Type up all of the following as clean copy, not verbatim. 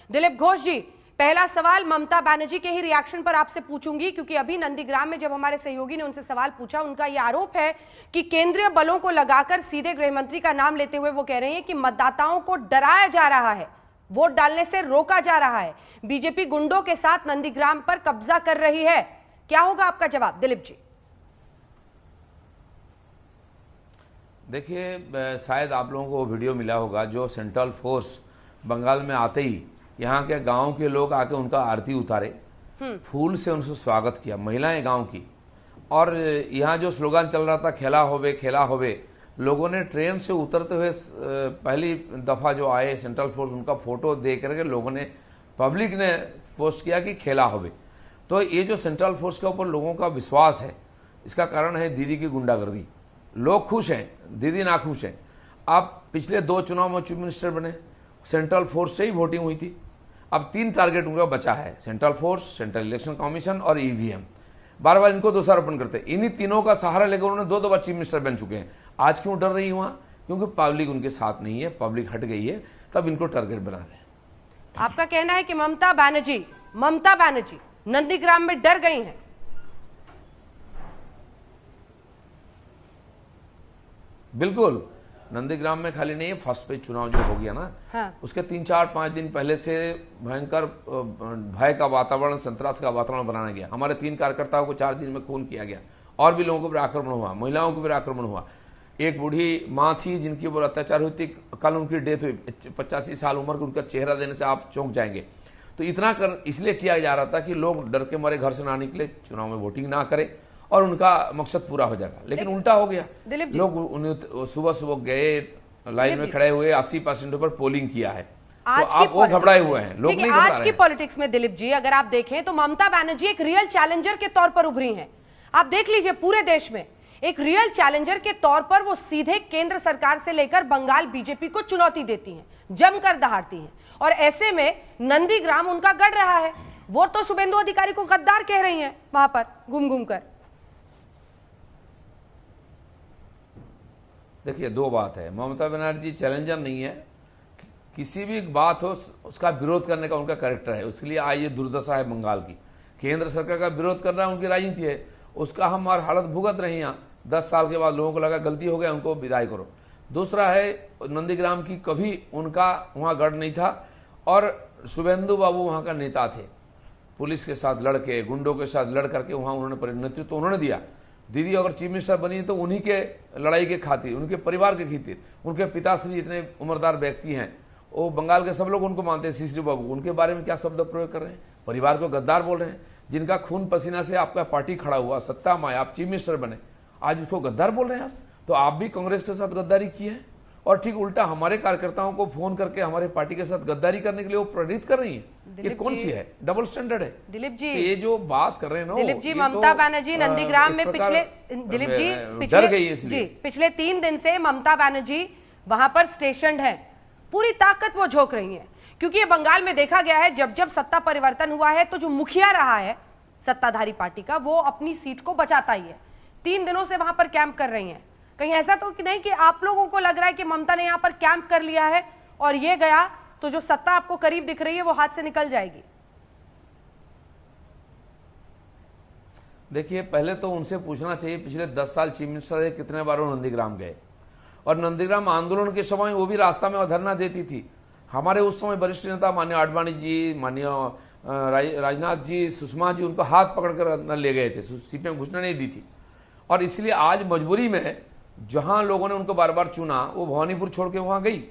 दिलीप घोष जी, पहला सवाल ममता बनर्जी के ही रिएक्शन पर आपसे पूछूंगी, क्योंकि अभी नंदीग्राम में जब हमारे सहयोगी ने उनसे सवाल पूछा, उनका यह आरोप है कि केंद्रीय बलों को लगाकर सीधे गृह मंत्री का नाम लेते हुए वो कह रहे हैं कि मतदाताओं को डराया जा रहा है, वोट डालने से रोका जा रहा है, बीजेपी गुंडों के साथ नंदीग्राम पर कब्जा कर रही है। क्या होगा आपका जवाब दिलीप जी? देखिए, शायद आप लोगों को वो वीडियो मिला होगा जो सेंट्रल फोर्स बंगाल में आते ही यहाँ के गांव के लोग आके उनका आरती उतारे, फूल से उनसे स्वागत किया, महिलाएं गांव की। और यहाँ जो स्लोगन चल रहा था खेला होवे, लोगों ने ट्रेन से उतरते हुए पहली दफा जो आए सेंट्रल फोर्स, उनका फोटो देख करके लोगों ने, पब्लिक ने पोस्ट किया कि खेला होवे। तो ये जो सेंट्रल फोर्स के ऊपर लोगों का विश्वास है, इसका कारण है दीदी की गुंडागर्दी। लोग खुश हैं, दीदी ना खुश हैं। आप पिछले 2 चुनाव में चीफ मिनिस्टर बने, सेंट्रल फोर्स से ही वोटिंग हुई थी। अब 3 टारगेट उनका बचा है, central force, central election commission और ईवीएम। बार बार इनको दोषारोपण करते हैं। इन्हीं तीनों का सहारा लेकर उन्होंने 2 बार चीफ मिनिस्टर बन चुके हैं। आज क्यों डर रही है वहां? क्योंकि पब्लिक उनके साथ नहीं है, पब्लिक हट गई है, तब इनको टारगेट बना रहे हैं। आपका कहना है कि ममता बनर्जी नंदीग्राम में डर गई हैं? बिल्कुल, नंदीग्राम में खाली नहीं है, फर्स्ट पे चुनाव जो हो गया ना, हाँ। उसके 3-4-5 दिन पहले से भयंकर भय का वातावरण, संतरास का वातावरण बनाया गया। हमारे 3 कार्यकर्ताओं को 4 दिन में खून किया गया, और भी लोगों पर आक्रमण हुआ, महिलाओं के ऊपर आक्रमण हुआ। एक बूढ़ी माँ थी जिनके ऊपर अत्याचार हुई थी, कल उनकी डेथ हुई, 85 साल उम्र की। उनका चेहरा देने से आप चौंक जाएंगे। तो इतना इसलिए किया जा रहा था कि लोग डर के मारे घर से ना निकले, चुनाव में वोटिंग ना करें, और उनका मकसद पूरा हो जाएगा। लेकिन उल्टा हो गया। लोग उन्हें सुबह गए, लाइन में खड़े हुए, 80% पर पोलिंग किया है। तो आप वो घबराए हुए हैं, लोग नहीं घबरा रहे हैं। आज की पॉलिटिक्स में दिलीप जी अगर आप देखें तो ममता बनर्जी एक रियल चैलेंजर के तौर पर उभरी हैं। आप देख लीजिए, पूरे देश में एक रियल चैलेंजर के तौर पर वो सीधे केंद्र सरकार से लेकर बंगाल बीजेपी को चुनौती देती हैं, जमकर दहाड़ती हैं। और ऐसे में नंदीग्राम उनका गढ़ रहा है। वो तो शुभेंदु अधिकारी को गद्दार कह रही हैं वहां पर घूम घूम कर। देखिए, 2 बात है। ममता बनर्जी चैलेंजर नहीं है, किसी भी बात हो उसका विरोध करने का उनका कैरेक्टर है। उसके लिए आज ये दुर्दशा है बंगाल की। केंद्र सरकार का विरोध करना उनकी राजनीति है, उसका हम हर हालत भुगत रहे हैं। यहाँ 10 साल के बाद लोगों को लगा गलती हो गया, उनको विदाई करो। दूसरा है, नंदीग्राम की कभी उनका वहाँ गढ़ नहीं था, और शुभेंदु बाबू वहाँ का नेता थे। पुलिस के साथ लड़के, गुंडों के साथ लड़ करके वहाँ उन्होंने नेतृत्व उन्होंने दिया। दीदी अगर चीफ मिनिस्टर बनी तो उन्हीं के लड़ाई के खातिर, उनके परिवार के खातिर। उनके पिताश्री इतने उम्रदार व्यक्ति हैं, वो बंगाल के सब लोग उनको मानते हैं। सीसी बाबू, उनके बारे में क्या शब्द प्रयोग कर रहे हैं? परिवार को गद्दार बोल रहे हैं। जिनका खून पसीना से आपका पार्टी खड़ा हुआ, सत्ता में आप चीफ मिनिस्टर बने, आज उसको गद्दार बोल रहे हैं आप? तो आप भी कांग्रेस के साथ गद्दारी की है, और ठीक उल्टा हमारे कार्यकर्ताओं को फोन करके हमारे पार्टी के साथ गद्दारी करने के लिए वो प्रेरित कर रही है। ये कौन सी है? डबल स्टैंडर्ड है दिलीप जी। तो ये जो बात कर रहे हैं ना दिलीप जी, ममता बनर्जी नंदीग्राम में पिछले 3 दिन से ममता बनर्जी वहां पर स्टेशन है। पूरी ताकत वो झोंक रही है, क्योंकि ये बंगाल में देखा गया है, जब जब सत्ता परिवर्तन हुआ है तो जो मुखिया रहा है सत्ताधारी पार्टी का, वो अपनी सीट को बचाता ही है। 3 दिनों से वहां पर कैंप कर रही हैं। कहीं ऐसा तो नहीं कि आप लोगों को लग रहा है कि ममता ने यहां पर कैंप कर लिया है और ये गया तो जो सत्ता आपको करीब दिख रही है वो हाथ से निकल जाएगी? देखिए, पहले तो उनसे पूछना चाहिए पिछले 10 साल चीफ मिनिस्टर रहे, कितने बार वो नंदीग्राम गए। और नंदीग्राम आंदोलन के समय वो भी रास्ता में धरना देती थी। हमारे उस समय वरिष्ठ नेता माननीय आडवाणी जी, माननीय राजनाथ जी, सुषमा जी उनको हाथ पकड़कर अंदर ले गए थे, सीट में घुसने नहीं दी थी। और इसलिए आज मजबूरी में जहां लोगों ने उनको बार बार चुना, वो भवानीपुर छोड़ के वहां गई।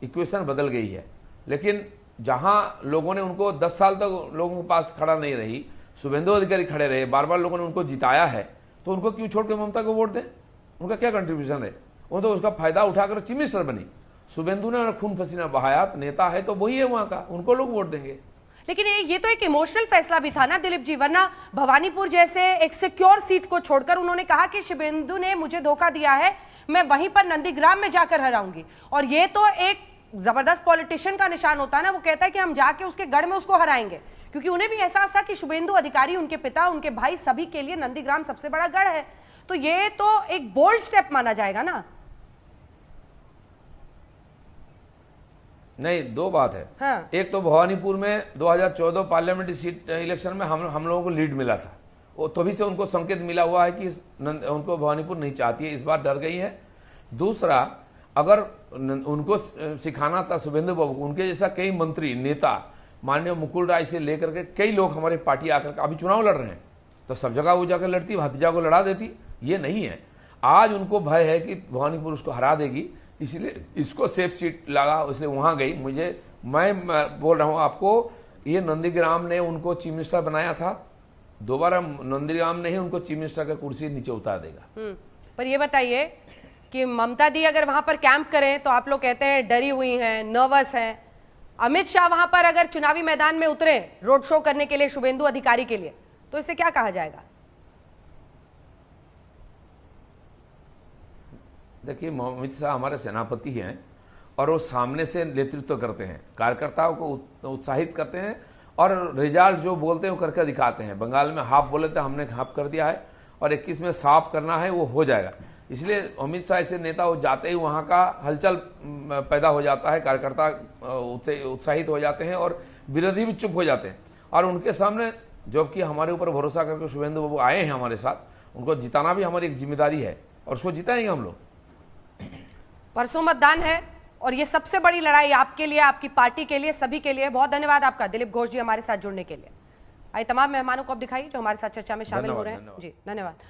इक्वेशन बदल गई है। लेकिन जहां लोगों ने उनको 10 साल तक लोगों के पास खड़ा नहीं रही, शुभेंदु अधिकारी खड़े रहे, बार बार लोगों ने उनको जिताया है, तो उनको क्यों छोड़ के ममता को वोट दें? उनका क्या कंट्रीब्यूशन है? वो तो उसका फायदा उठाकर चीफ मिनिस्टर बनी। शुभेंदु ने खून पसीना बहाया, नेता है तो वही है वहां का, उनको लोग वोट देंगे। लेकिन ये तो एक इमोशनल फैसला भी था ना दिलीप जी, वरना भवानीपुर जैसे एक सिक्योर सीट को छोड़कर उन्होंने कहा कि शुभेंदु ने मुझे धोखा दिया है, मैं वहीं पर नंदीग्राम में जाकर हराऊंगी। और ये तो एक जबरदस्त पॉलिटिशियन का निशान होता है ना, वो कहता है कि हम जाके उसके गढ़ में उसको हराएंगे, क्योंकि उन्हें भी एहसास था कि शुभेंदु अधिकारी, उनके पिता, उनके भाई, सभी के लिए नंदीग्राम सबसे बड़ा गढ़ है। तो ये तो एक बोल्ड स्टेप माना जाएगा ना। नहीं, दो बात है। हाँ। एक तो भवानीपुर में 2014 पार्लियामेंट्री सीट इलेक्शन में हम लोगों को लीड मिला था, वो तभी से उनको संकेत मिला हुआ है कि उनको भवानीपुर नहीं चाहती है, इस बार डर गई है। दूसरा, अगर उनको सिखाना था शुभेंदु बाबू को, उनके जैसा कई मंत्री नेता, माननीय मुकुल राय से लेकर के कई लोग हमारी पार्टी आकर अभी चुनाव लड़ रहे हैं, तो सब जगह वो जाकर लड़ती, भतीजा को लड़ा देती। ये नहीं है। आज उनको भय है कि भवानीपुर उसको हरा देगी, इसलिए इसको सेफ सीट लगा, इसलिए वहां गई। मैं बोल रहा हूं आपको, ये नंदीग्राम ने उनको चीफ मिनिस्टर बनाया था, दोबारा नंदीग्राम ने ही उनको चीफ मिनिस्टर का कुर्सी नीचे उतार देगा। पर ये बताइए कि ममता दी अगर वहां पर कैंप करें तो आप लोग कहते हैं डरी हुई हैं, नर्वस हैं। अमित शाह वहां पर अगर चुनावी मैदान में उतरे रोड शो करने के लिए शुभेंदु अधिकारी के लिए, तो इसे क्या कहा जाएगा? देखिए, अमित शाह हमारे सेनापति हैं और वो सामने से नेतृत्व करते हैं, कार्यकर्ताओं को उत्साहित करते हैं और रिजल्ट जो बोलते हैं वो करके दिखाते हैं। बंगाल में हाफ बोले थे, हमने हाफ कर दिया है और 21 में साफ करना है, वो हो जाएगा। इसलिए अमित शाह ऐसे नेता हो जाते ही वहाँ का हलचल पैदा हो जाता है, कार्यकर्ता उत्साहित हो जाते हैं और विरोधी भी चुप हो जाते हैं। और उनके सामने जबकि हमारे ऊपर भरोसा करके शुभेंदु बाबू आए हैं हमारे साथ, उनको जिताना भी हमारी एक जिम्मेदारी है और उसको जिताएंगे हम लोग। परसों मतदान है और ये सबसे बड़ी लड़ाई आपके लिए, आपकी पार्टी के लिए, सभी के लिए। बहुत धन्यवाद आपका दिलीप घोष जी हमारे साथ जुड़ने के लिए। आइए तमाम मेहमानों को अब दिखाइए जो हमारे साथ चर्चा में शामिल हो रहे हैं। जी धन्यवाद।